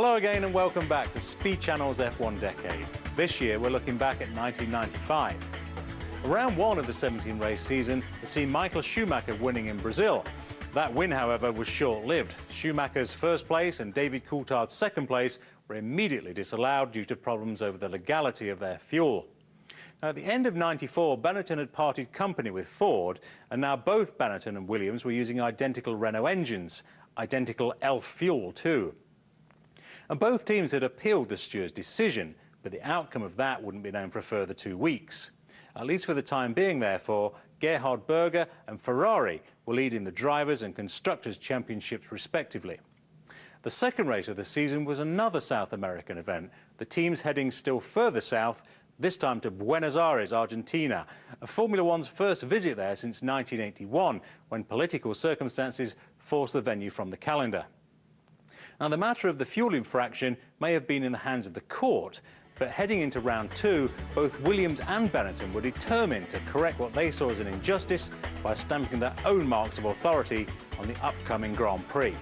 Hello again and welcome back to Speed Channel's F1 Decade. This year we're looking back at 1995. Round one of the 17-race season has seen Michael Schumacher winning in Brazil. That win, however, was short-lived. Schumacher's first place and David Coulthard's second place were immediately disallowed due to problems over the legality of their fuel. Now, at the end of '94, Benetton had parted company with Ford, and now both Benetton and Williams were using identical Renault engines, identical ELF fuel too. And both teams had appealed the steward's decision, but the outcome of that wouldn't be known for a further 2 weeks. At least for the time being, therefore, Gerhard Berger and Ferrari were leading the Drivers' and Constructors' Championships respectively. The second race of the season was another South American event, the teams heading still further south, this time to Buenos Aires, Argentina, Formula One's first visit there since 1981, when political circumstances forced the venue from the calendar. Now, the matter of the fuel infraction may have been in the hands of the court, but heading into round two, both Williams and Benetton were determined to correct what they saw as an injustice by stamping their own marks of authority on the upcoming Grand Prix.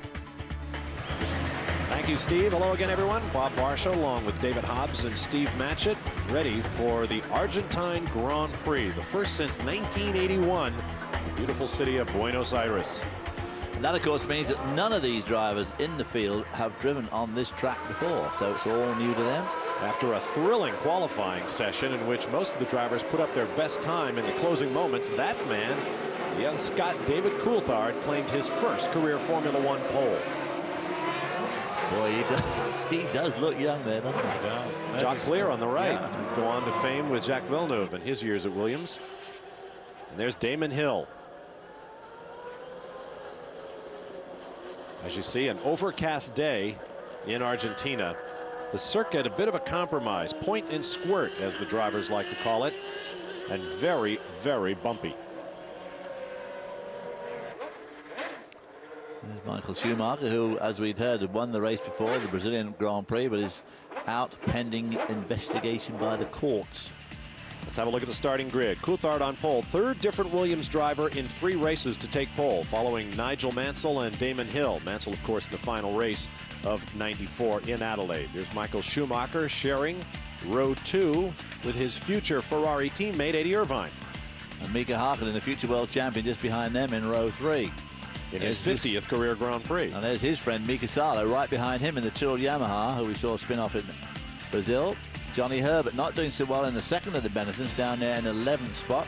Thank you, Steve. Hello again, everyone. Bob Varsha along with David Hobbs and Steve Matchett, ready for the Argentine Grand Prix, the first since 1981, the beautiful city of Buenos Aires. And that, of course, means that none of these drivers in the field have driven on this track before, so it's all new to them. After a thrilling qualifying session in which most of the drivers put up their best time in the closing moments, that man, the young Scot David Coulthard, claimed his first career Formula One pole. Boy, he does look young there, doesn't he? He does. Jacques Clear on the right. Yeah. Go on to fame with Jacques Villeneuve in his years at Williams. And there's Damon Hill. As you see, an overcast day in Argentina. The circuit, a bit of a compromise. Point and squirt, as the drivers like to call it. And very, very bumpy. There's Michael Schumacher, who, as we'd heard, had won the race before, the Brazilian Grand Prix, but is out pending investigation by the courts. Let's have a look at the starting grid. Coulthard on pole, third different Williams driver in 3 races to take pole, following Nigel Mansell and Damon Hill. Mansell, of course, the final race of '94 in Adelaide. There's Michael Schumacher sharing row 2 with his future Ferrari teammate Eddie Irvine. And Mika Häkkinen, the future world champion, just behind them in row 3. In his 50th career Grand Prix. And there's his friend Mika Salo right behind him in the Tyrrell Yamaha, who we saw spin off in Brazil. Johnny Herbert not doing so well in the second of the Benettons, down there in 11th spot.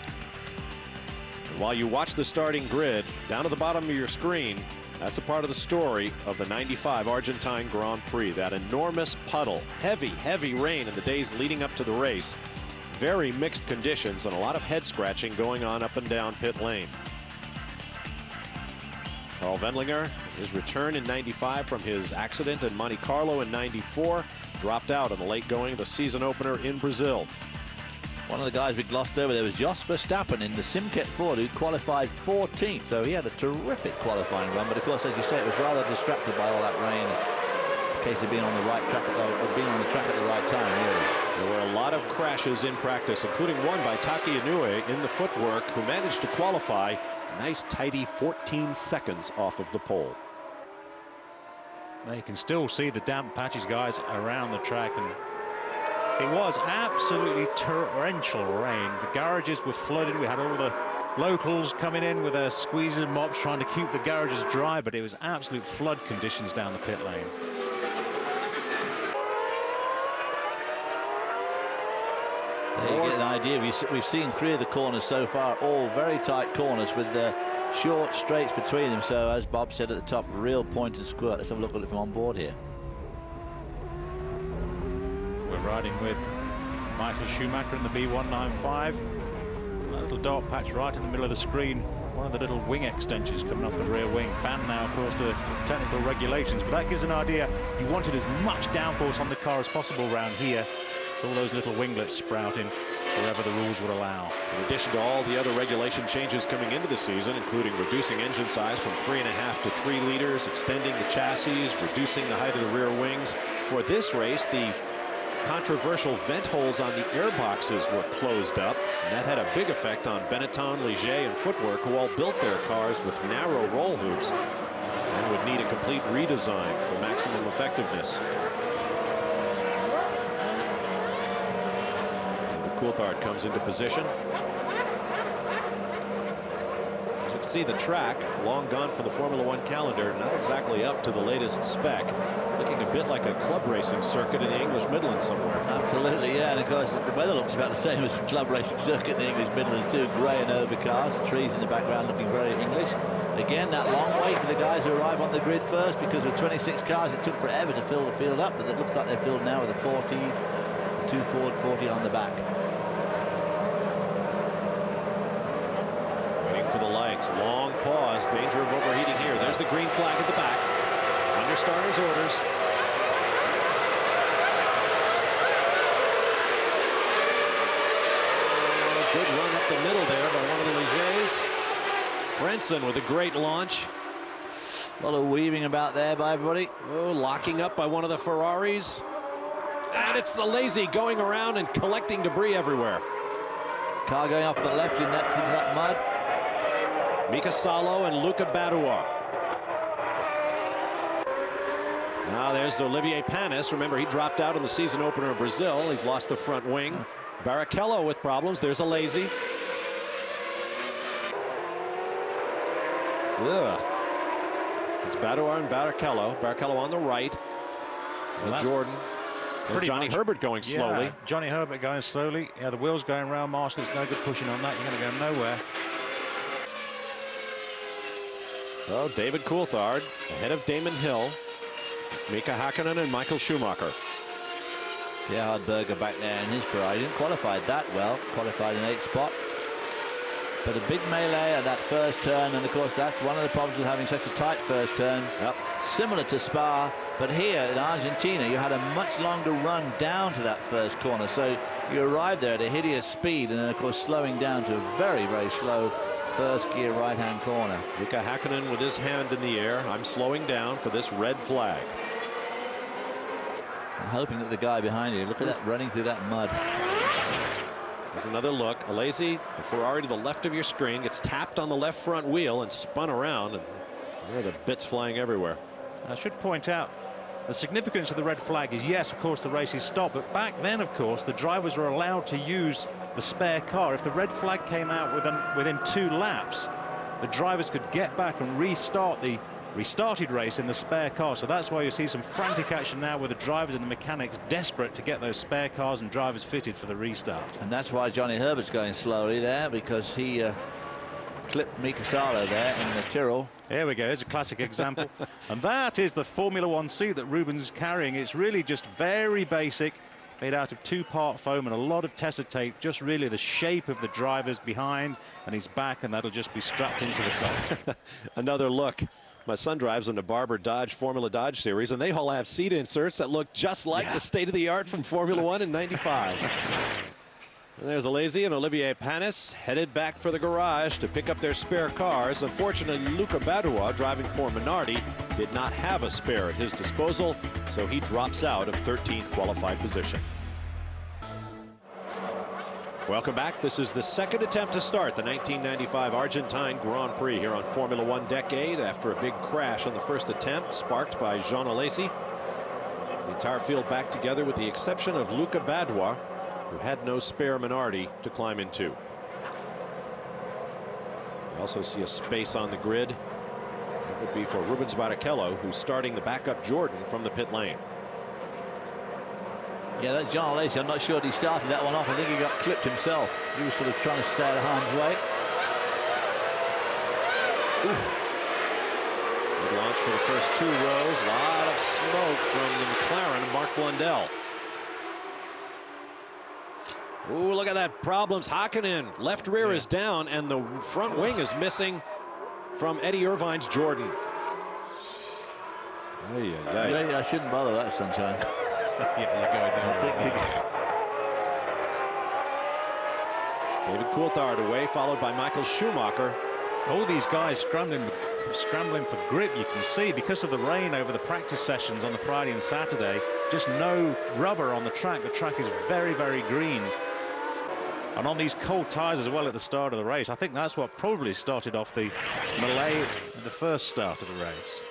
And while you watch the starting grid, down at the bottom of your screen, that's a part of the story of the '95 Argentine Grand Prix. That enormous puddle, heavy rain in the days leading up to the race. Very mixed conditions and a lot of head scratching going on up and down pit lane. Carl Wendlinger, his return in '95 from his accident in Monte Carlo in '94, dropped out on the late going of the season opener in Brazil. One of the guys we glossed over there was Jos Verstappen in the Simket Ford, who qualified 14th, so he had a terrific qualifying run, but of course, as you say, it was rather distracted by all that rain in case of being on the right track being on the track at the right time, really. There were a lot of crashes in practice, including one by Taki Inoue in the footwork, who managed to qualify nice tidy 14 seconds off of the pole. Now you can still see the damp patches, guys, around the track, and it was absolutely torrential rain. The garages were flooded. We had all the locals coming in with their squeezers and mops trying to keep the garages dry, but it was absolute flood conditions down the pit lane. There you get an idea. We've seen 3 of the corners so far, all very tight corners with the short straights between them. So, as Bob said at the top, real point and squirt. Let's have a look at it from on board here. We're riding with Michael Schumacher in the B195. A little dark patch right in the middle of the screen. One of the little wing extensions coming off the rear wing. Banned now, of course, to technical regulations. But that gives an idea. You wanted as much downforce on the car as possible around here. All those little winglets sprouting wherever the rules would allow. In addition to all the other regulation changes coming into the season, including reducing engine size from 3.5 to 3 liters, extending the chassis, reducing the height of the rear wings. For this race, the controversial vent holes on the air boxes were closed up, and that had a big effect on Benetton, Ligier, and Footwork, who all built their cars with narrow roll hoops and would need a complete redesign for maximum effectiveness. Coulthard comes into position. As you can see, the track, long gone from the Formula One calendar, not exactly up to the latest spec. Looking a bit like a club racing circuit in the English Midlands somewhere. Absolutely, yeah. And of course, the weather looks about the same as the club racing circuit in the English Midlands too. Grey and overcast, trees in the background looking very English. Again, that long wait for the guys who arrive on the grid first, because with 26 cars, it took forever to fill the field up. But it looks like they're filled now with the 40s, 2 forward, 40 on the back. Waiting for the lights. Long pause. Danger of overheating here. There's the green flag at the back. Under starter's orders. Good run up the middle there by one of the Legers. Frentzen with a great launch. A lot of weaving about there by everybody. Oh, locking up by one of the Ferraris. And it's the lazy going around and collecting debris everywhere. Car going off to the left into that mud. Mika Salo and Luca Badua. Now there's Olivier Panis. Remember, he dropped out in the season opener of Brazil. He's lost the front wing. Barrichello with problems. There's a lazy. Ugh. It's Badua and Barrichello. Barrichello on the right. And Jordan. And Johnny Herbert going slowly. Yeah, Johnny Herbert going slowly. Yeah, the wheel's going round, Marshall. It's no good pushing on that. You're going to go nowhere. So David Coulthard ahead of Damon Hill, Mika Hakkinen and Michael Schumacher. Gerhard Berger back there in his Ferrari. Didn't qualify that well. Qualified in 8th spot. But a big melee at that first turn, and of course that's one of the problems with having such a tight first turn. Yep. Similar to Spa, but here in Argentina you had a much longer run down to that first corner, so you arrived there at a hideous speed, and then of course slowing down to a very, very slow first gear right-hand corner. Mika Hakkinen with his hand in the air. I'm slowing down for this red flag. And hoping that the guy behind you, look at that running through that mud. There's another look. Alesi, the Ferrari to the left of your screen, gets tapped on the left front wheel and spun around, and there are the bits flying everywhere. I should point out the significance of the red flag is, yes, of course, the race is stopped, but back then, of course, the drivers were allowed to use the spare car. If the red flag came out within 2 laps, the drivers could get back and restart the restarted race in the spare car. So that's why you see some frantic action now with the drivers and the mechanics desperate to get those spare cars and drivers fitted for the restart. And that's why Johnny Herbert's going slowly there, because he clipped Mika Salo there in the Tyrrell. Here we go. Here's a classic example. And that is the Formula One seat that Rubens is carrying. It's really just very basic, made out of 2-part foam and a lot of Tessa tape, just really the shape of the drivers behind and his back, and that'll just be strapped into the car. Another look. My son drives in the Barber Dodge Formula Dodge Series, and they all have seat inserts that look just like the state-of-the-art from Formula One in '95. And there's Alesi and Olivier Panis headed back for the garage to pick up their spare cars. Unfortunately, Luca Badua, driving for Minardi, did not have a spare at his disposal, so he drops out of 13th qualified position. Welcome back. This is the second attempt to start the 1995 Argentine Grand Prix here on Formula One Decade after a big crash on the first attempt, sparked by Jean Alesi. The entire field back together with the exception of Luca Badua, who had no spare Minardi to climb into. We also see a space on the grid. That would be for Rubens Barrichello, who's starting the backup Jordan from the pit lane. Yeah, that's Jean Alesi. I'm not sure that he started that one off. I think he got clipped himself. He was sort of trying to stay out of harm's way. Oof. Good launch for the first 2 rows. A lot of smoke from the McLaren and Mark Blundell. Ooh, look at that. Problems. Hakkinen. Left rear is down, and the front wing is missing from Eddie Irvine's Jordan. Yeah, I shouldn't bother that, Sunshine. Yeah, you're going down. David Coulthard away, followed by Michael Schumacher. All these guys scrambling for grip, you can see, because of the rain over the practice sessions on the Friday and Saturday, just no rubber on the track. The track is very, very green. And on these cold tyres as well at the start of the race, I think that's what probably started off the melee at the first start of the race.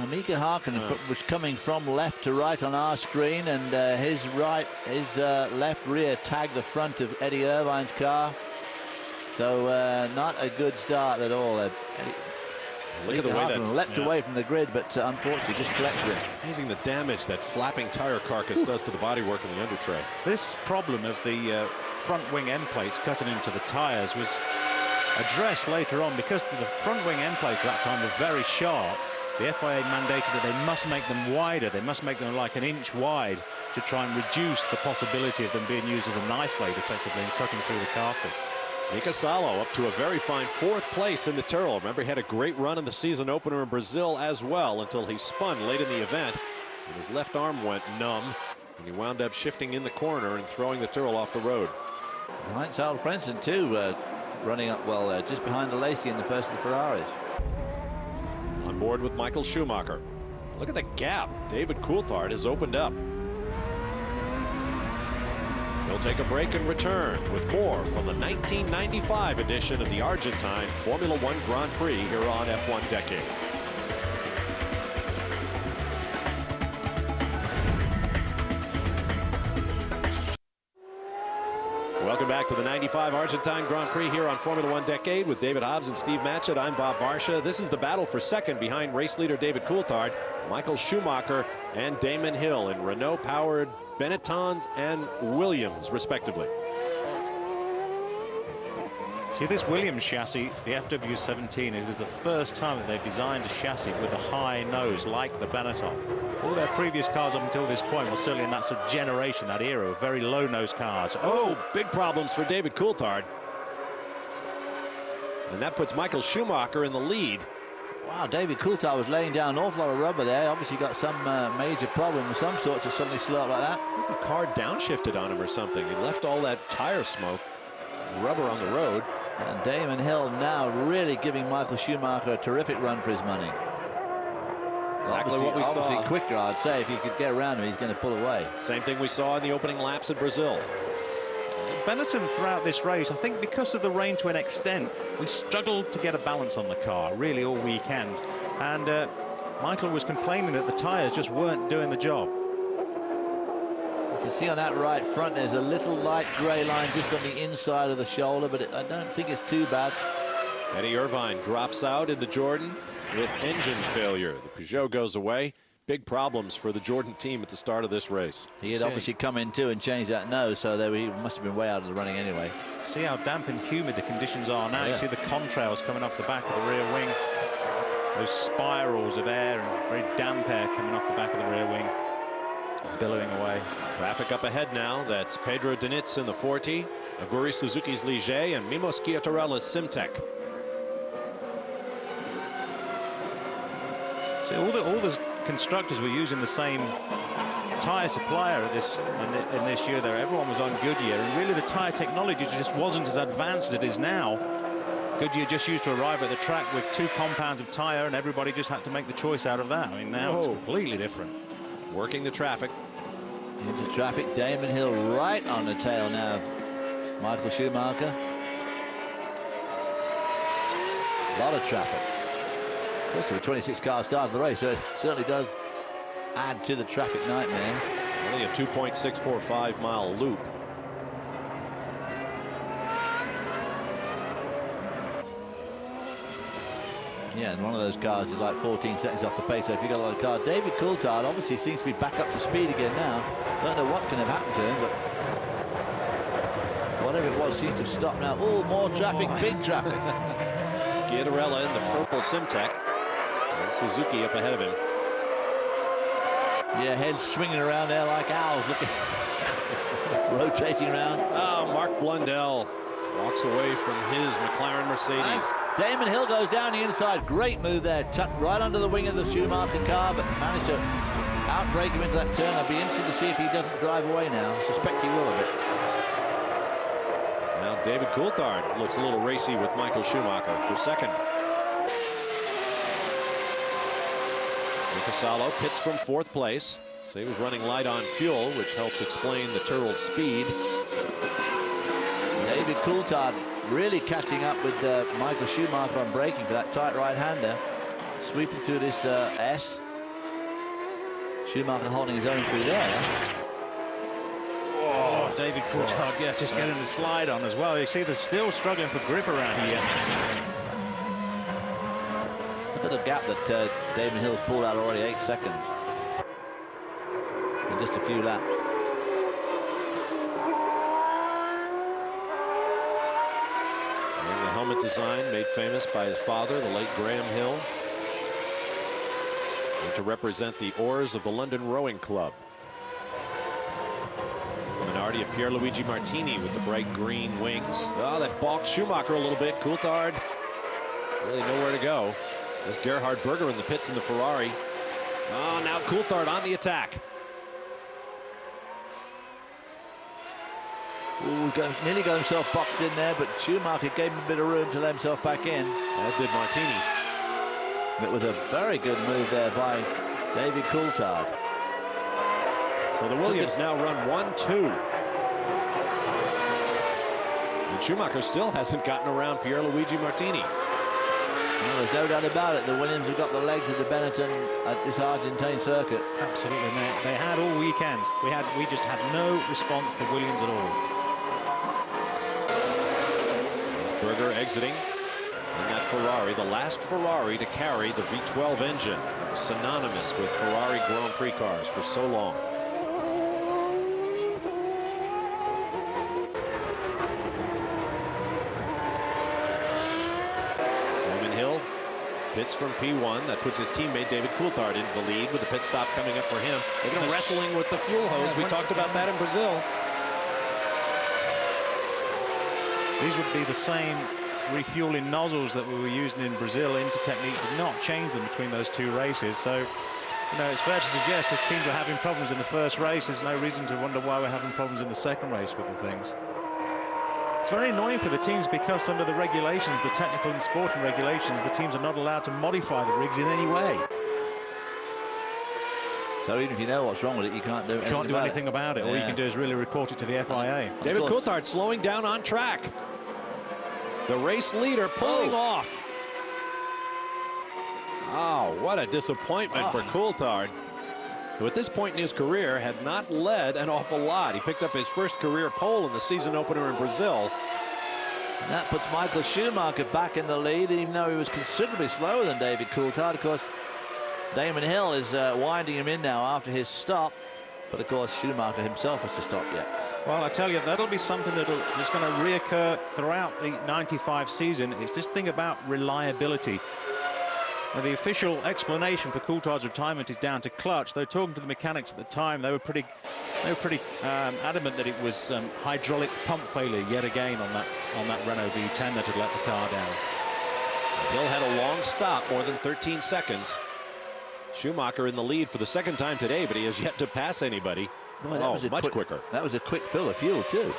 Mika Hakkinen was coming from left to right on our screen, and his left rear tagged the front of Eddie Irvine's car. So not a good start at all. Look at the way that leapt away from the grid, but unfortunately just collected it. Amazing the damage that flapping tire carcass does to the bodywork in the under tray. This problem of the front wing end plates cutting into the tires was addressed later on, because the front wing end plates at that time were very sharp. The FIA mandated that they must make them wider. They must make them like an inch wide to try and reduce the possibility of them being used as a knife blade effectively and cutting through the carcass. Mika Salo up to a very fine 4th place in the Tyrrell. Remember, he had a great run in the season opener in Brazil as well, until he spun late in the event and his left arm went numb, and he wound up shifting in the corner and throwing the Tyrrell off the road. Heinz-Harald Frentzen too, running up well there, just behind the Lacey in the first of the Ferraris. On board with Michael Schumacher. Look at the gap David Coulthard has opened up. He'll take a break and return with more from the 1995 edition of the Argentine Formula One Grand Prix here on F1 Decade. Welcome back to the 95 Argentine Grand Prix here on Formula One Decade with David Hobbs and Steve Matchett. I'm Bob Varsha. This is the battle for second behind race leader David Coulthard, Michael Schumacher, and Damon Hill in Renault-powered Benettons and Williams, respectively. See, this Williams chassis, the FW17, it was the first time that they've designed a chassis with a high nose like the Benetton. All their previous cars up until this point, well, certainly in that sort of generation, that era, of very low-nose cars. Oh, big problems for David Coulthard. And that puts Michael Schumacher in the lead. Wow, David Coulthard was laying down an awful lot of rubber there. Obviously got some major problem of some sort to suddenly slow up like that. I think the car downshifted on him or something. He left all that tire smoke, rubber on the road. And Damon Hill now really giving Michael Schumacher a terrific run for his money. Exactly what we saw. Obviously quicker, I'd say. If he could get around him, he's going to pull away. Same thing we saw in the opening laps at Brazil. Benetton throughout this race, I think because of the rain to an extent, we struggled to get a balance on the car really all weekend. And Michael was complaining that the tyres just weren't doing the job. You can see on that right front there's a little light grey line just on the inside of the shoulder, but I don't think it's too bad. Eddie Irvine drops out in the Jordan with engine failure. The Peugeot goes away. Big problems for the Jordan team at the start of this race. He had obviously come in too and changed that nose, so he must have been way out of the running anyway. See how damp and humid the conditions are now. You see the contrails coming off the back of the rear wing. Those spirals of air and very damp air coming off the back of the rear wing, billowing away. Traffic up ahead now. That's Pedro Diniz in the 40, Aguri Suzuki's Ligier, and Mimo Schiattarella's Simtek. See, all the constructors were using the same tyre supplier at in this year there. Everyone was on Goodyear, and really the tyre technology just wasn't as advanced as it is now. Goodyear just used to arrive at the track with 2 compounds of tyre, and everybody just had to make the choice out of that. I mean, now it's completely different. Working the traffic. Into traffic, Damon Hill right on the tail now. Michael Schumacher. A lot of traffic. Also, a 26 car start of the race, so it certainly does add to the traffic nightmare. Only a 2.645 mile loop. Yeah, and one of those cars is like 14 seconds off the pace, so if you've got a lot of cars. David Coulthard obviously seems to be back up to speed again now. Don't know what can have happened to him, but whatever it was seems to have stopped now. Oh, more traffic, big traffic. Schiattarella in the purple Simtek, and Suzuki up ahead of him. Yeah, heads swinging around there like owls, looking rotating around. Oh, Mark Blundell walks away from his McLaren Mercedes. And Damon Hill goes down the inside. Great move there, tucked right under the wing of the Schumacher car, but managed to outbrake him into that turn. I'll be interested to see if he doesn't drive away now. I suspect he will a bit. Now David Coulthard looks a little racy with Michael Schumacher for second. Mika Salo pits from 4th place, so he was running light on fuel, which helps explain the Tyrrell's speed. David Coulthard really catching up with Michael Schumacher on braking for that tight right-hander. Sweeping through this S. Schumacher holding his own through there. Oh, David Coulthard, yeah, just getting the slide on as well. You see they're still struggling for grip around here. Look at the gap that Damon Hill's pulled out already, 8 seconds. In just a few laps. And the helmet design made famous by his father, the late Graham Hill. And to represent the oars of the London Rowing Club. Minardi of Pierluigi Martini with the bright green wings. Oh, that balked Schumacher a little bit. Coulthard really nowhere to go. There's Gerhard Berger in the pits in the Ferrari. Oh, now Coulthard on the attack. Ooh, nearly got himself boxed in there, but Schumacher gave him a bit of room to let himself back in. As did Martini. It was a very good move there by David Coulthard. So the Williams now run 1-2. And Schumacher still hasn't gotten around Pierluigi Martini. Well, there's no doubt about it. The Williams have got the legs of the Benetton at this Argentine circuit. Absolutely, they had all weekend. We just had no response for Williams at all. Berger exiting in that Ferrari, the last Ferrari to carry the V12 engine. It was synonymous with Ferrari Grand Prix cars for so long. Pits from P1. That puts his teammate David Coulthard into the lead with the pit stop coming up for him. They're going to wrestling with the fuel hose. We talked about that in Brazil. These would be the same refueling nozzles that we were using in Brazil. Intertechnique did not change them between those two races. So, you know, it's fair to suggest if teams were having problems in the first race, there's no reason to wonder why we're having problems in the second race with the things. It's very annoying for the teams because under the regulations, the technical and sporting regulations, the teams are not allowed to modify the rigs in any way. So even if you know what's wrong with it, you can't do anything about it. All you can do is really report it to the FIA. David Coulthard slowing down on track. The race leader pulling off. Oh, what a disappointment for Coulthard, who at this point in his career had not led an awful lot. He picked up his first career pole in the season opener in Brazil. And that puts Michael Schumacher back in the lead, even though he was considerably slower than David Coulthard. Of course, Damon Hill is winding him in now after his stop. But of course, Schumacher himself has to stop yet. Well, I tell you, that'll be something that's going to reoccur throughout the 95 season. It's this thing about reliability. Now, the official explanation for Coulthard's retirement is down to clutch. Though talking to the mechanics at the time, they were pretty adamant that it was hydraulic pump failure yet again on that Renault V10 that had let the car down. Hill had a long stop, more than 13 seconds. Schumacher in the lead for the second time today, but he has yet to pass anybody. Boy, much quicker. That was a quick fill of fuel too.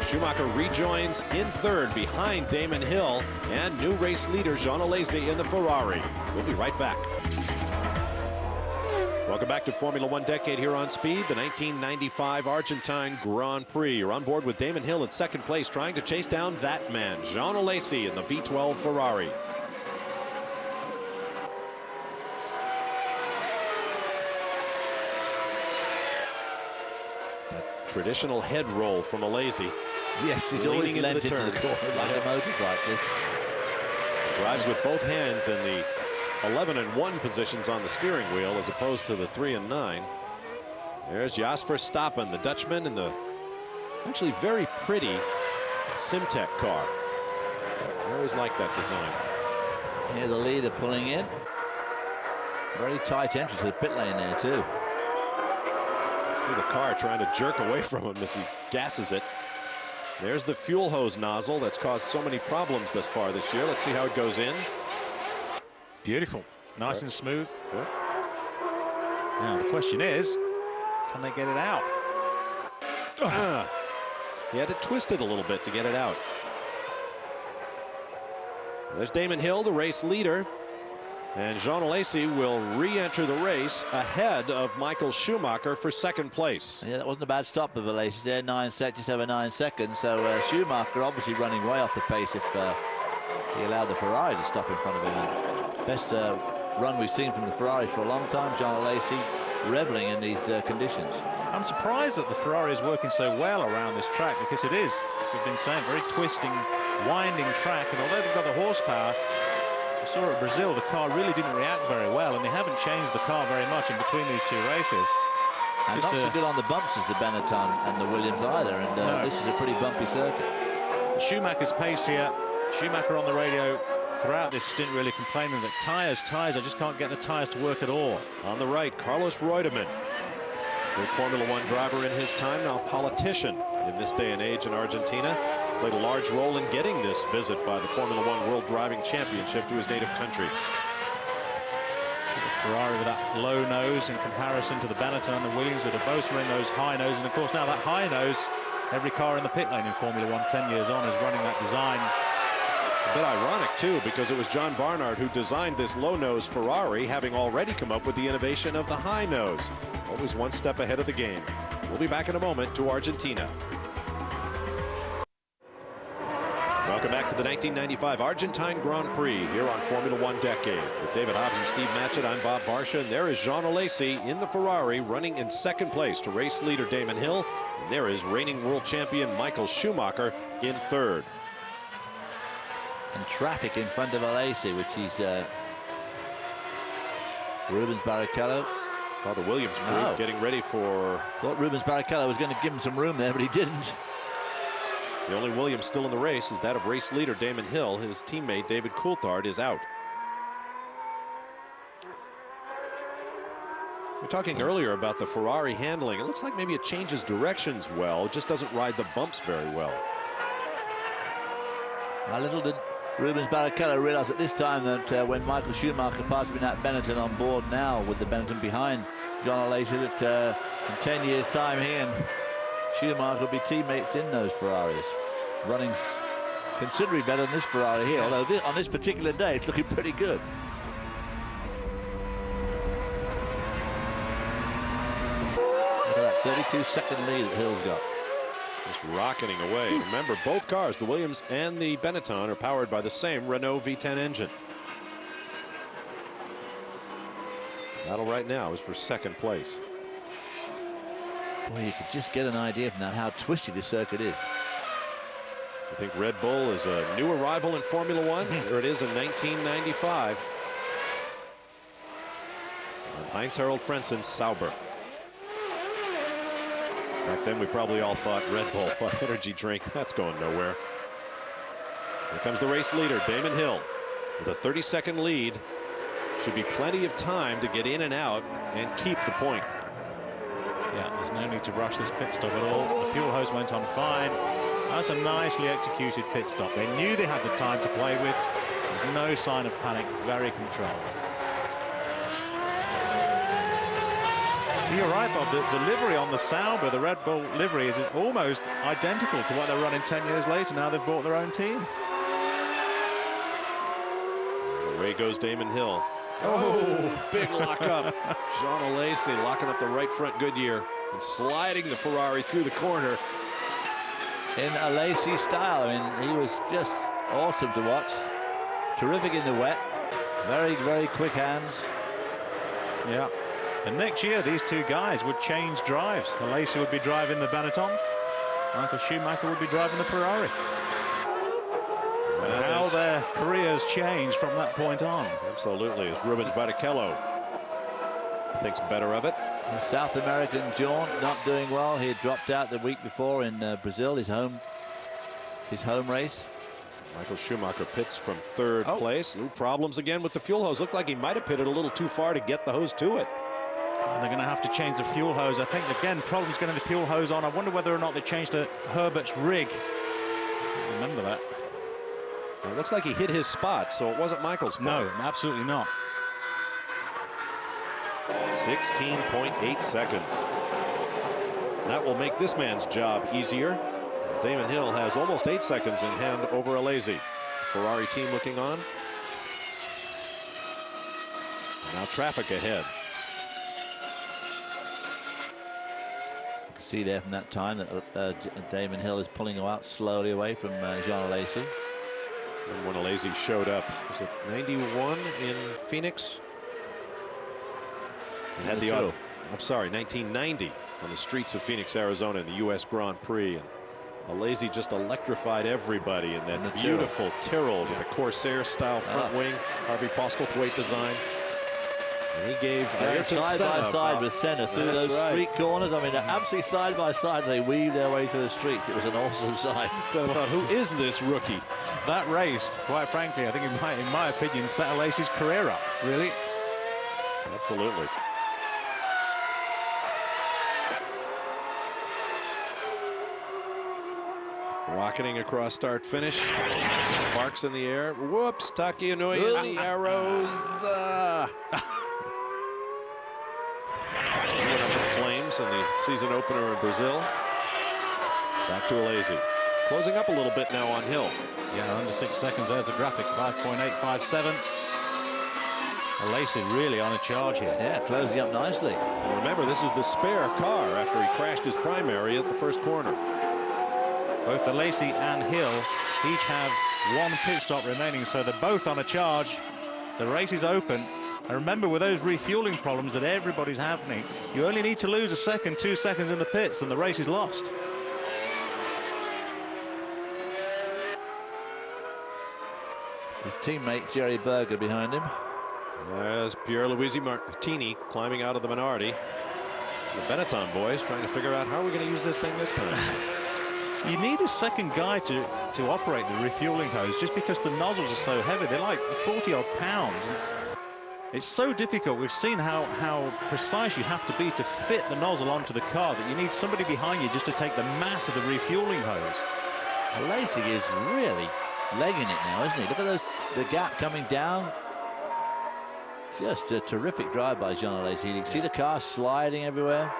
Schumacher rejoins in third behind Damon Hill and new race leader Jean Alesi in the Ferrari. We'll be right back. Welcome back to Formula One Decade here on Speed, the 1995 Argentine Grand Prix. You're on board with Damon Hill in second place, trying to chase down that man, Jean Alesi in the V12 Ferrari. That traditional head roll from Alesi. Yes, he's always leant into the corner like a motorcyclist. Drives with both hands in the 11 and 1 positions on the steering wheel as opposed to the 3 and 9. There's Jos Verstappen, the Dutchman, in the actually very pretty Simtek car. I always like that design. Here the leader pulling in. Very tight entry to the pit lane there too. See the car trying to jerk away from him as he gasses it. There's the fuel hose nozzle that's caused so many problems thus far this year. Let's see how it goes in. Beautiful. Nice and smooth. Now, the question is, can they get it out? He had to twist it a little bit to get it out. There's Damon Hill, the race leader. And Jean Alesi will re-enter the race ahead of Michael Schumacher for second place. Yeah, that wasn't a bad stop of Alesi there, just over 9 seconds. So Schumacher obviously running way off the pace if he allowed the Ferrari to stop in front of him. Best run we've seen from the Ferrari for a long time. Jean Alesi reveling in these conditions. I'm surprised that the Ferrari is working so well around this track, because it is, as we've been saying, very twisting, winding track. And although they've got the horsepower, we saw at Brazil the car really didn't react very well, and they haven't changed the car very much in between these two races. And not so good on the bumps as the Benetton and the Williams either, and no. This is a pretty bumpy circuit. Schumacher's pace here. Schumacher on the radio throughout this stint really complaining that tyres, I just can't get the tyres to work at all. On the right, Carlos Reutemann. Good Formula One driver in his time, now politician in this day and age in Argentina. Played a large role in getting this visit by the Formula One World Driving Championship to his native country. The Ferrari with that low nose in comparison to the Benetton and the Williams, with the both running those high nose. And of course now that high nose, every car in the pit lane in Formula One 10 years on is running that design. A bit ironic too, because it was John Barnard who designed this low nose Ferrari, having already come up with the innovation of the high nose. Always one step ahead of the game. We'll be back in a moment to Argentina. Welcome back to the 1995 Argentine Grand Prix here on Formula One Decade. With David Hobbs and Steve Matchett, I'm Bob Varsha, and there is Jean Alesi in the Ferrari running in second place to race leader Damon Hill. And there is reigning world champion Michael Schumacher in third. And traffic in front of Alesi, which is Rubens Barrichello. Saw the Williams group getting ready for... Thought Rubens Barrichello was going to give him some room there, but he didn't. The only Williams still in the race is that of race leader Damon Hill. His teammate David Coulthard is out. We were talking earlier about the Ferrari handling. It looks like maybe it changes directions well. It just doesn't ride the bumps very well. A little did Rubens Barrichello realize at this time that when Michael Schumacher passed me that Benetton on board now with the Benetton behind John Alesi, that in 10 years' time he and Schumacher will be teammates in those Ferraris, running considerably better than this Ferrari here, although on this particular day it's looking pretty good. Look at that 32-second lead that Hill's got. Just rocketing away. Remember, both cars, the Williams and the Benetton, are powered by the same Renault V10 engine. Battle right now is for second place. Boy, you could just get an idea from that how twisty this circuit is. I think Red Bull is a new arrival in Formula One. There it is in 1995. And Heinz-Harald Frentzen, Sauber. Back then we probably all thought Red Bull, what energy drink, that's going nowhere. Here comes the race leader, Damon Hill, with a 30-second lead. Should be plenty of time to get in and out and keep the point. Yeah, there's no need to rush this pit stop at all. The fuel hose went on fine. That's a nicely executed pit stop. They knew they had the time to play with. There's no sign of panic, very controlled. You're right, Bob. The livery on the Sauber, the Red Bull livery, is almost identical to what they're running 10 years later. Now they've bought their own team. Away goes Damon Hill. Oh, big lockup. Jean Alesi locking up the right front Goodyear and sliding the Ferrari through the corner. In Alesi style, I mean, he was just awesome to watch. Terrific in the wet. Very, very quick hands. Yeah. And next year, these two guys would change drives. Alesi would be driving the Benetton. Michael Schumacher would be driving the Ferrari. And how their careers changed from that point on. Absolutely, as Rubens Barrichello thinks better of it. The South American jaunt not doing well. He had dropped out the week before in Brazil, his home race. Michael Schumacher pits from third place. Little problems again with the fuel hose. Looked like he might have pitted a little too far to get the hose to it. They're going to have to change the fuel hose. I think, again, problems getting the fuel hose on. I wonder whether or not they changed to Herbert's rig. Remember that. It looks like he hit his spot, so it wasn't Michael's fault. No, absolutely not. 16.8 seconds. That will make this man's job easier, as Damon Hill has almost 8 seconds in hand over Alesi. Ferrari team looking on. Now traffic ahead. You can see there from that time that Damon Hill is pulling out slowly away from Jean Alesi. And when Alesi showed up, was it 91 in Phoenix? And had the auto. I'm sorry, 1990 on the streets of Phoenix, Arizona in the U.S. Grand Prix. And Alesi just electrified everybody in that beautiful Tyrrell with a Corsair-style front wing, Harvey Postlethwaite design. And he gave side by side with Senna through those street corners. I mean, absolutely side by side, they weave their way through the streets. It was an awesome sight. So I thought, who is this rookie? That race, quite frankly, I think in my opinion, set Alesi's career up. Really? Absolutely. Rocketing across start finish. Sparks in the air. Whoops, Taki Inouye in the arrows. Flames in the season opener in Brazil. Back to Alesi. Closing up a little bit now on Hill. Yeah, under 6 seconds. There's the graphic, 5.857. Alesi really on a charge here. Yeah, closing up nicely. And remember, this is the spare car after he crashed his primary at the first corner. Both Alesi and Hill each have one pit stop remaining, so they're both on a charge. The race is open. And remember, with those refueling problems that everybody's having, you only need to lose a second, 2 seconds in the pits, and the race is lost. His teammate Jerry Berger behind him. There's Pierluigi Martini climbing out of the Minardi. The Benetton boys trying to figure out how are we going to use this thing this time. You need a second guy to operate the refueling hose, just because the nozzles are so heavy. They're like 40-odd pounds. It's so difficult. We've seen how precise you have to be to fit the nozzle onto the car, that you need somebody behind you just to take the mass of the refueling hose. Alesi is really legging it now, isn't he? Look at the gap coming down. Just a terrific drive by Jean Alesi. You can see the car sliding everywhere.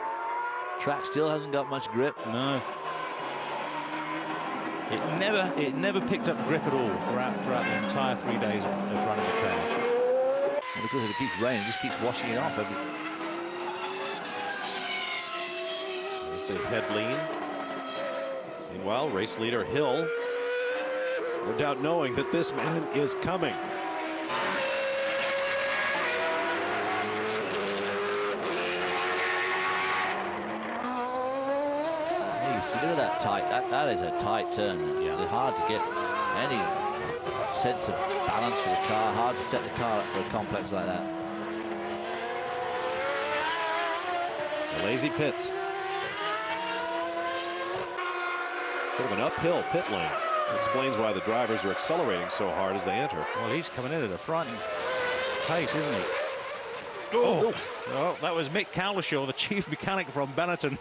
Track still hasn't got much grip. No. It never picked up grip at all throughout the entire 3 days of running the cars. And because it keeps raining, it just keeps washing it off. There's the head lean. Meanwhile, race leader Hill, no doubt knowing that this man is coming. Look at that tight. That is a tight turn. Yeah. It's hard to get any sense of balance for the car. Hard to set the car up for a complex like that. Alesi pits. Bit of an uphill pit lane. Explains why the drivers are accelerating so hard as they enter. Well, he's coming in at a front pace, isn't he? Oh, that was Mick Cowlishaw, the chief mechanic from Benetton.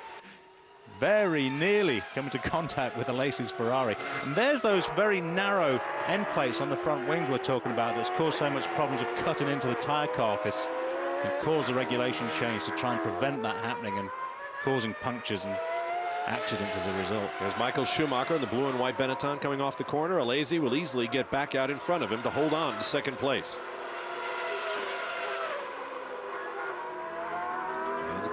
Very nearly coming to contact with Alesi's Ferrari. And there's those very narrow end plates on the front wings we're talking about that's caused so much problems of cutting into the tyre carcass and caused the regulation change to try and prevent that happening and causing punctures and accidents as a result. There's Michael Schumacher in the blue and white Benetton coming off the corner. Alesi will easily get back out in front of him to hold on to second place.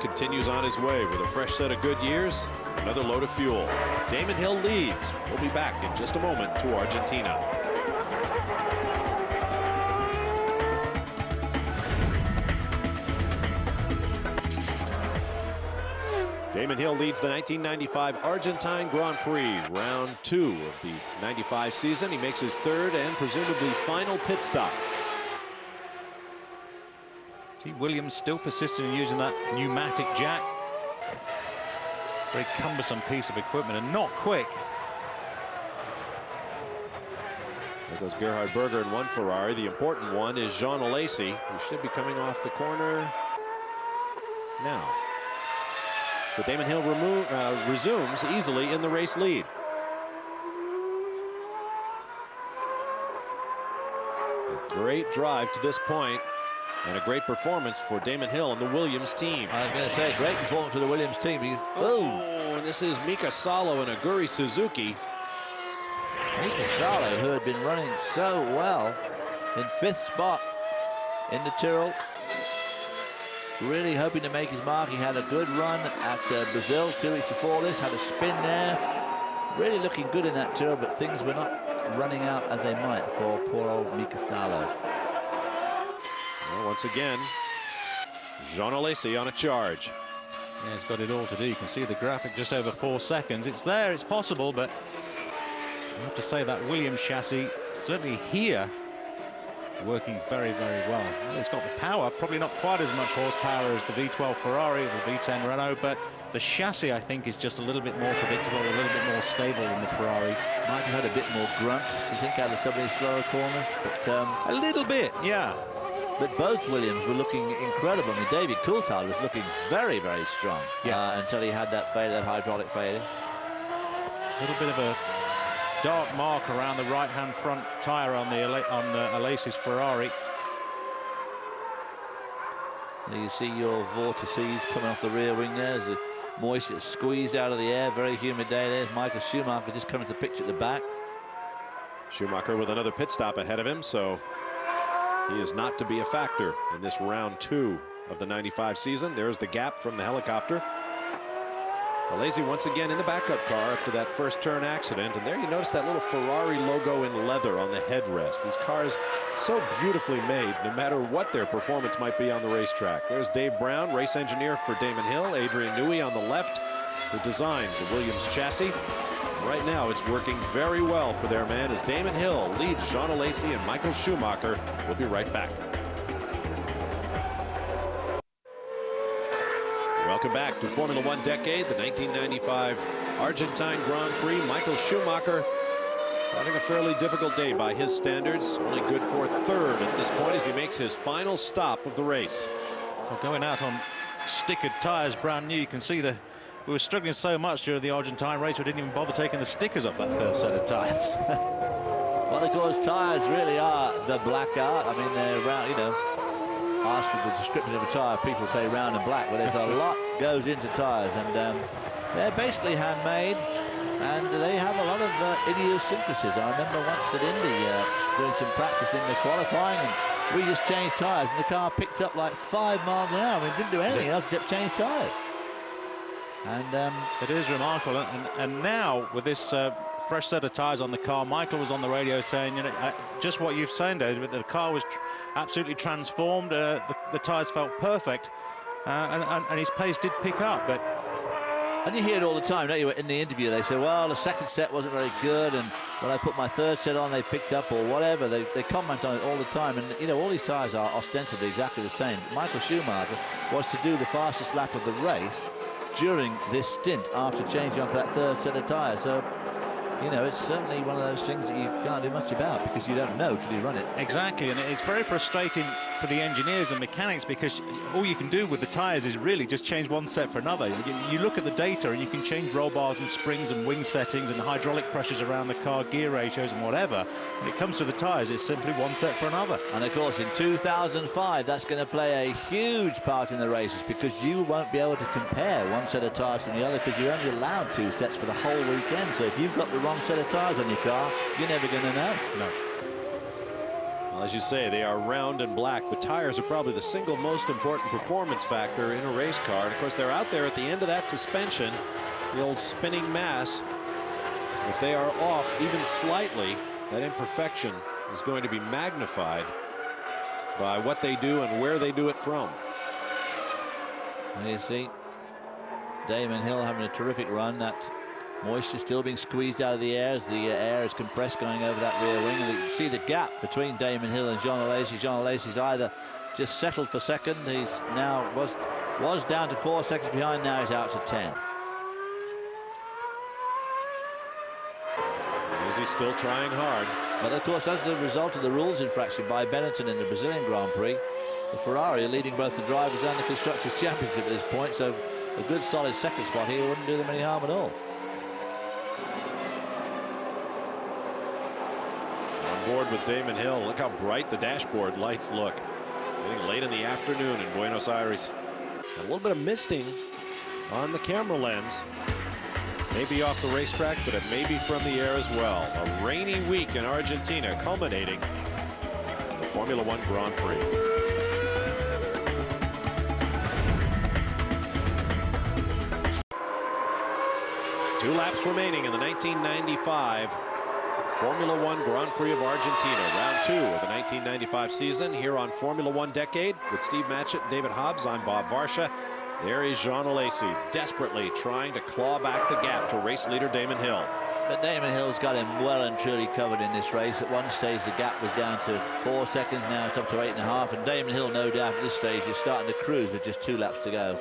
Continues on his way with a fresh set of good years, another load of fuel. Damon Hill leads. We'll be back in just a moment to Argentina. Damon Hill leads the 1995 Argentine Grand Prix, round 2 of the 95 season. He makes his third and presumably final pit stop. See, Williams still persisting in using that pneumatic jack. Very cumbersome piece of equipment and not quick. There goes Gerhard Berger in one Ferrari. The important one is Jean Alesi, who should be coming off the corner now. So Damon Hill resumes easily in the race lead. A great drive to this point. And a great performance for Damon Hill and the Williams team. I was going to say, great performance for the Williams team. And this is Mika Salo and Aguri Suzuki. Mika Salo, who had been running so well, in 5th spot in the Tyrrell. Really hoping to make his mark. He had a good run at Brazil 2 weeks before this, had a spin there. Really looking good in that Tyrrell, but things were not running out as they might for poor old Mika Salo. Well, once again, Jean Alesi on a charge. Yeah, he's got it all to do. You can see the graphic, just over 4 seconds. It's there, it's possible, but I have to say that Williams chassis, certainly here, working very, very well. It's got the power, probably not quite as much horsepower as the V12 Ferrari or the V10 Renault, but the chassis, I think, is just a little bit more predictable, a little bit more stable than the Ferrari. Might have had a bit more grunt, do you think, out of some of these slower corners? But, a little bit, yeah. But both Williams were looking incredible. I mean, David Coulthard was looking very, very strong until he had that failure, that hydraulic failure. A little bit of a dark mark around the right-hand front tyre on the Alesi's Ferrari. And you see your vortices coming off the rear wing there as the moisture is squeezed out of the air. Very humid day. There's Michael Schumacher just coming to the picture at the back. Schumacher with another pit stop ahead of him, so he is not to be a factor in this round 2 of the 95 season. There's the gap from the helicopter. Alesi once again in the backup car after that first turn accident. And there you notice that little Ferrari logo in leather on the headrest. These cars so beautifully made, no matter what their performance might be on the racetrack. There's Dave Brown, race engineer for Damon Hill. Adrian Newey on the left, who designed the Williams chassis. Right now, it's working very well for their man as Damon Hill leads Jean Alesi and Michael Schumacher. We'll be right back. Welcome back to Formula One Decade, the 1995 Argentine Grand Prix. Michael Schumacher having a fairly difficult day by his standards. Only good for third at this point as he makes his final stop of the race. Well, going out on stickered tyres, brand new. You can see we were struggling so much during the Argentine race, we didn't even bother taking the stickers off that third set of tyres. Well, of course, tyres really are the black art. I mean, they're round, you know, ask for the description of a tyre, people say round and black, but there's a lot goes into tyres, and they're basically handmade, and they have a lot of idiosyncrasies. I remember once at Indy doing some practice in the qualifying, and we just changed tyres, and the car picked up like 5 miles an hour. I mean, didn't do anything else except change tyres. And it is remarkable, and now with this fresh set of tyres on the car, Michael was on the radio saying, you know, just what you've said, the car was absolutely transformed. The tyres felt perfect, and his pace did pick up. And you hear it all the time, don't you? In the interview, they say, well, the second set wasn't very good, and when I put my third set on, they picked up, or whatever. They comment on it all the time, and you know, all these tyres are ostensibly exactly the same. But Michael Schumacher was to do the fastest lap of the race during this stint after changing onto that third set of tyres. So, you know, it's certainly one of those things that you can't do much about because you don't know till you run it. Exactly, and it's very frustrating for the engineers and mechanics because all you can do with the tyres is really just change one set for another. You look at the data and you can change roll bars and springs and wing settings and hydraulic pressures around the car, gear ratios and whatever. When it comes to the tyres, it's simply one set for another. And of course, in 2005, that's going to play a huge part in the races because you won't be able to compare one set of tyres from the other because you're only allowed 2 sets for the whole weekend. So if you've got the wrong set of tyres on your car, you're never going to know. No. Well, as you say, they are round and black, but tires are probably the single most important performance factor in a race car. And of course, they're out there at the end of that suspension, the old spinning mass. If they are off even slightly, that imperfection is going to be magnified by what they do and where they do it from. And you see Damon Hill having a terrific run. That moisture still being squeezed out of the air as the air is compressed going over that rear wing. And you can see the gap between Damon Hill and Jean Alesi. Jean Alesi's either just settled for second. He's now was down to 4 seconds behind. Now he's out to 10. Alesi still trying hard. But of course, as a result of the rules infraction by Benetton in the Brazilian Grand Prix, the Ferrari are leading both the drivers and the Constructors' Championship at this point. So a good solid second spot here wouldn't do them any harm at all. Board with Damon Hill. Look how bright the dashboard lights look. Getting late in the afternoon in Buenos Aires. A little bit of misting on the camera lens. Maybe off the racetrack, but it may be from the air as well. A rainy week in Argentina, culminating in the Formula One Grand Prix. Two laps remaining in the 1995 Formula One Grand Prix of Argentina, round 2 of the 1995 season here on Formula One Decade with Steve Matchett and David Hobbs. I'm Bob Varsha. There is Jean Alesi desperately trying to claw back the gap to race leader Damon Hill. But Damon Hill's got him well and truly covered in this race. At one stage the gap was down to 4 seconds, now it's up to 8.5, and Damon Hill no doubt at this stage is starting to cruise with just 2 laps to go.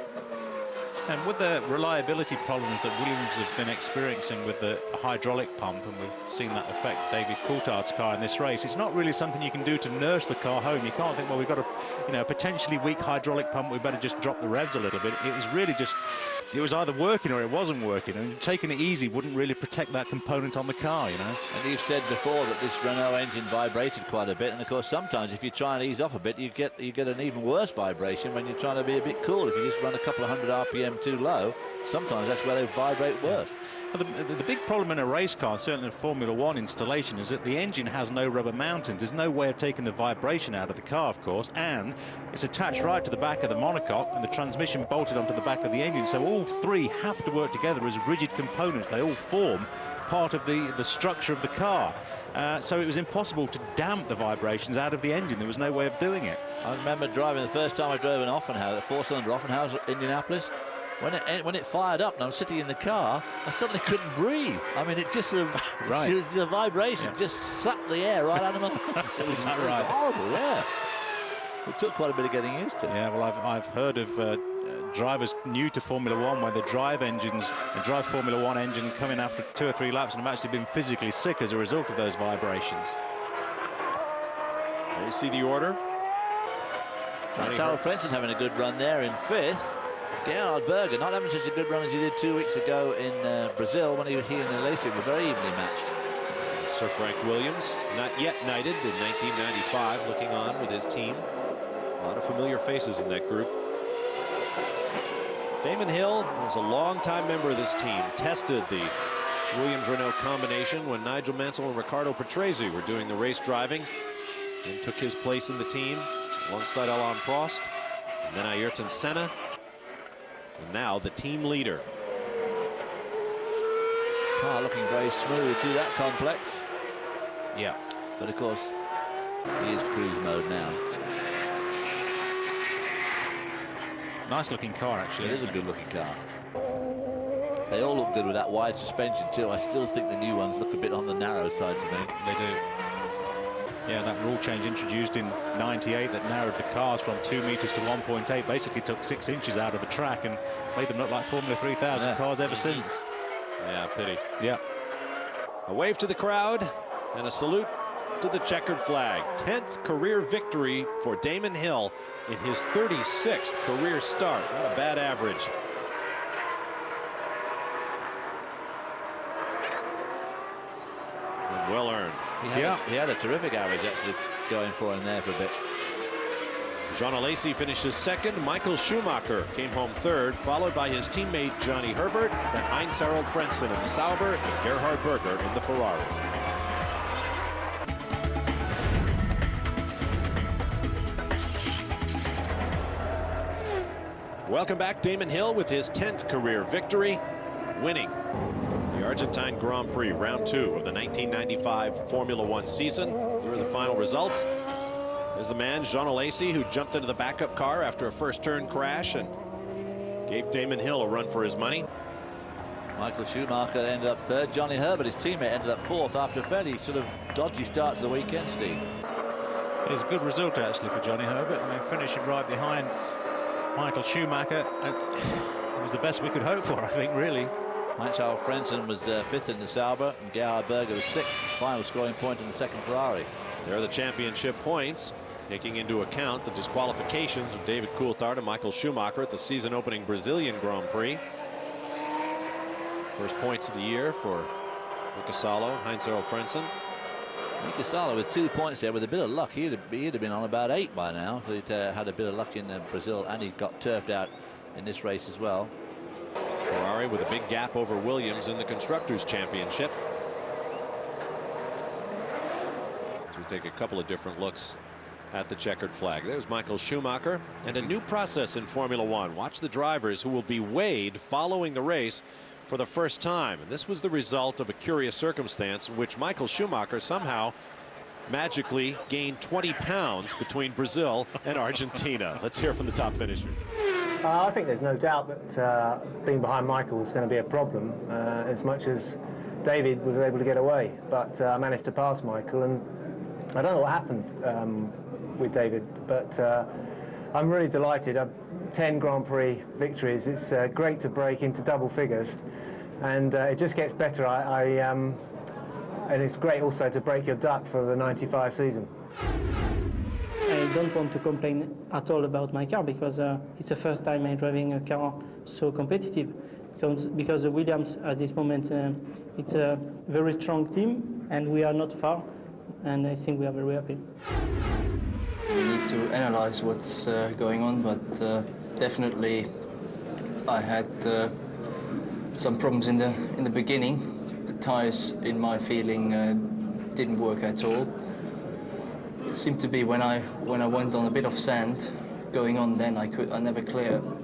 And with the reliability problems that Williams have been experiencing with the hydraulic pump, and we've seen that affect David Coulthard's car in this race, it's not really something you can do to nurse the car home. You can't think, well, we've got a potentially weak hydraulic pump, we better just drop the revs a little bit. It was really just, it was either working or it wasn't working, and taking it easy wouldn't really protect that component on the car, you know. And you've said before that this Renault engine vibrated quite a bit, and of course sometimes if you try and ease off a bit you get an even worse vibration when you're trying to be a bit cool. If you just run a couple of hundred RPM too low, sometimes that's where they vibrate worse. Well, the big problem in a race car, certainly in a Formula One installation, is that the engine has no rubber mountings. There's no way of taking the vibration out of the car, of course, and it's attached right to the back of the monocoque and the transmission bolted onto the back of the engine. So all three have to work together as rigid components. They all form part of the structure of the car. So it was impossible to damp the vibrations out of the engine. There was no way of doing it. I remember driving the first time I drove an Offenhauer, a 4-cylinder Offenhauer at Indianapolis. When it fired up and I was sitting in the car, I suddenly couldn't breathe. I mean, it just sort of, right. The vibration just sucked the air right out of my lungs. It was right? Horrible, yeah. It took quite a bit of getting used to. Yeah, well, I've heard of drivers new to Formula One where they drive Formula One engine coming after 2 or 3 laps and have actually been physically sick as a result of those vibrations. There you see the order. Charles Frentzen having a good run there in 5th. Gerhard Berger not having such a good run as he did 2 weeks ago in Brazil when he and Alesi were very evenly matched. Sir Frank Williams, not yet knighted in 1995, looking on with his team. A lot of familiar faces in that group. Damon Hill was a longtime member of this team, tested the Williams-Renault combination when Nigel Mansell and Riccardo Patrese were doing the race driving, and took his place in the team alongside Alain Prost, and then Ayrton Senna. And now the team leader. Looking very smooth through that complex. Yeah. But of course, he is cruise mode now. Nice looking car, actually. It is a good looking car. They all look good with that wide suspension too. I still think the new ones look a bit on the narrow side to me. They do. Yeah, that rule change introduced in '98 that narrowed the cars from 2 meters to 1.8 basically took 6 inches out of the track and made them look like Formula 3000 cars ever since. Yeah, pity. Yeah. A wave to the crowd and a salute to the checkered flag. 10th career victory for Damon Hill in his 36th career start. Not a bad average. And well earned. He had a terrific average actually going for him there for a bit. Jean Alesi finishes 2nd. Michael Schumacher came home 3rd, followed by his teammate Johnny Herbert, then Heinz-Harald Frentzen in the Sauber, and Gerhard Berger in the Ferrari. Welcome back, Damon Hill with his 10th career victory, winning the Argentine Grand Prix, round 2 of the 1995 Formula One season. Here are the final results. There's the man, Jean Alesi, who jumped into the backup car after a first turn crash and gave Damon Hill a run for his money. Michael Schumacher ended up 3rd. Johnny Herbert, his teammate, ended up 4th after a fairly sort of dodgy start to the weekend, Steve. It's a good result actually for Johnny Herbert. I mean, finishing right behind Michael Schumacher, it was the best we could hope for, I think, really. Heinz-Harald Frentzen was 5th in the Sauber, and Gerhard Berger was 6th, final scoring point in the 2nd Ferrari. There are the championship points, taking into account the disqualifications of David Coulthard and Michael Schumacher at the season-opening Brazilian Grand Prix. First points of the year for Mika Salo, Heinz-Harald Frentzen. Mika Salo with 2 points there. With a bit of luck, he'd have been on about 8 by now if he'd had a bit of luck in Brazil, and he got turfed out in this race as well. Ferrari with a big gap over Williams in the Constructors' Championship. As we take a couple of different looks at the checkered flag. There's Michael Schumacher, and a new process in Formula One. Watch the drivers who will be weighed following the race for the first time. And this was the result of a curious circumstance in which Michael Schumacher somehow magically gained 20 pounds between Brazil and Argentina. Let's hear from the top finishers. I think there's no doubt that being behind Michael was going to be a problem, as much as David was able to get away. But I managed to pass Michael, and I don't know what happened with David, but I'm really delighted. 10 Grand Prix victories. It's great to break into double figures, and it just gets better. And it's great also to break your duck for the 95 season. I don't want to complain at all about my car, because it's the first time I'm driving a car so competitive. Because the Williams at this moment, it's a very strong team, and we are not far, and I think we are very happy. We need to analyze what's going on, but definitely I had some problems in the beginning. The tyres, in my feeling, didn't work at all. It seemed to be when I went on a bit of sand going on, then I never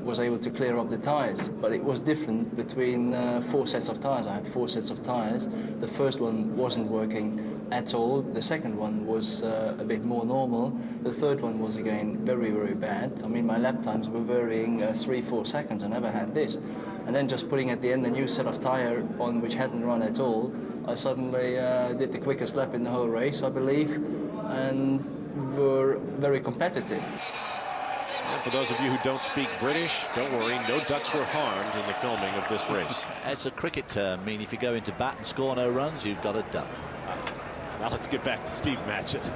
was able to clear up the tyres. But it was different between 4 sets of tyres. I had 4 sets of tyres. The first one wasn't working at all. The second one was a bit more normal. The third one was again very, very bad. I mean, my lap times were varying 3-4 seconds. I never had this. And then just putting at the end a new set of tyre on which hadn't run at all, I suddenly did the quickest lap in the whole race, I believe, and were very competitive. And for those of you who don't speak British, don't worry, no ducks were harmed in the filming of this race. It's a cricket term. I mean, if you go into bat and score no runs, you've got a duck. Now let's get back to Steve Matchett.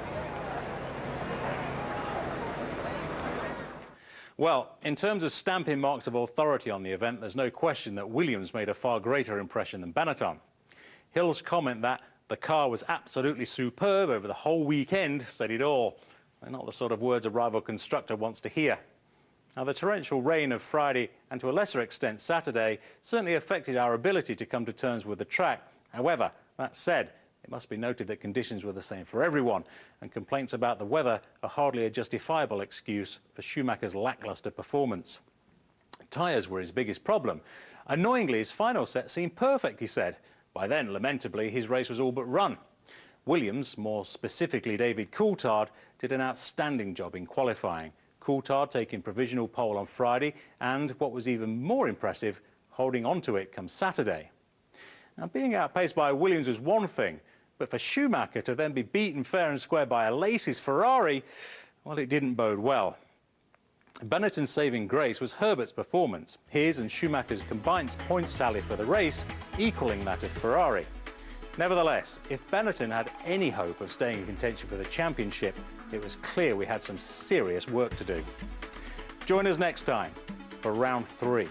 Well, in terms of stamping marks of authority on the event, there's no question that Williams made a far greater impression than Benetton. Hill's comment that the car was absolutely superb over the whole weekend said it all. They're not the sort of words a rival constructor wants to hear. Now, the torrential rain of Friday and to a lesser extent Saturday certainly affected our ability to come to terms with the track. However, that said, it must be noted that conditions were the same for everyone, and complaints about the weather are hardly a justifiable excuse for Schumacher's lacklustre performance. Tyres were his biggest problem. Annoyingly, his final set seemed perfect, he said. By then, lamentably, his race was all but run. Williams, more specifically David Coulthard, did an outstanding job in qualifying. Coulthard taking provisional pole on Friday and, what was even more impressive, holding on to it come Saturday. Now, being outpaced by Williams was one thing, but for Schumacher to then be beaten fair and square by a Lace's Ferrari, well, it didn't bode well. Benetton's saving grace was Herbert's performance, his and Schumacher's combined points tally for the race equalling that of Ferrari. Nevertheless, if Benetton had any hope of staying in contention for the championship, it was clear we had some serious work to do. Join us next time for round 3.